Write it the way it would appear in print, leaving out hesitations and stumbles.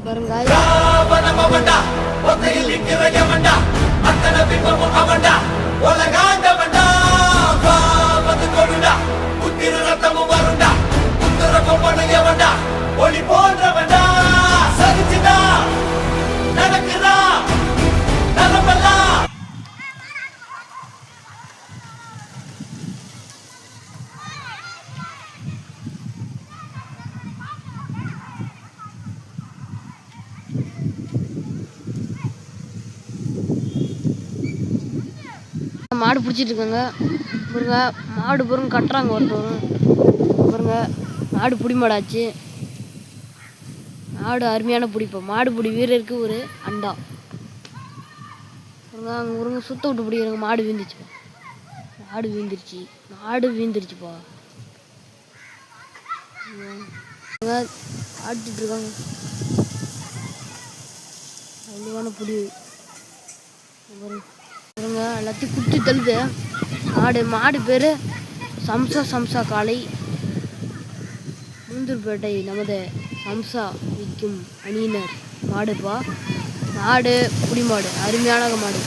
பாருங்க ஒளி போன்றவன்டா சரிச்சுதா நடக்குதா நலமெல்லாம் மாடு பிடிச்சிட்டு இருக்காங்க பாருங்க. மாடு பாருங்க கட்டுறாங்க ஒருத்தவங்க பாருங்க. மாடு புடி மாடாச்சு. மாடு அருமையான பிடிப்போம். மாடு பிடி வீரருக்கு ஒரு அண்டா பாருங்க. அங்கே பாருங்க சுத்த விட்டு பிடிக்கிறாங்க. மாடு வீந்துச்சுப்பா. மாடு வீந்துருச்சுப்பா. ஆடிட்டு இருக்காங்க. அழகான பிடி பாருங்க. எல்லாத்தையும் குத்தி தள்ளுது மாடு பேர் சம்சா காளை. முந்தூர்பேட்டை நமது சம்சா விற்கும் அணியினர் மாடுப்பா. மாடு புடி மாடு அருமையான மாடு.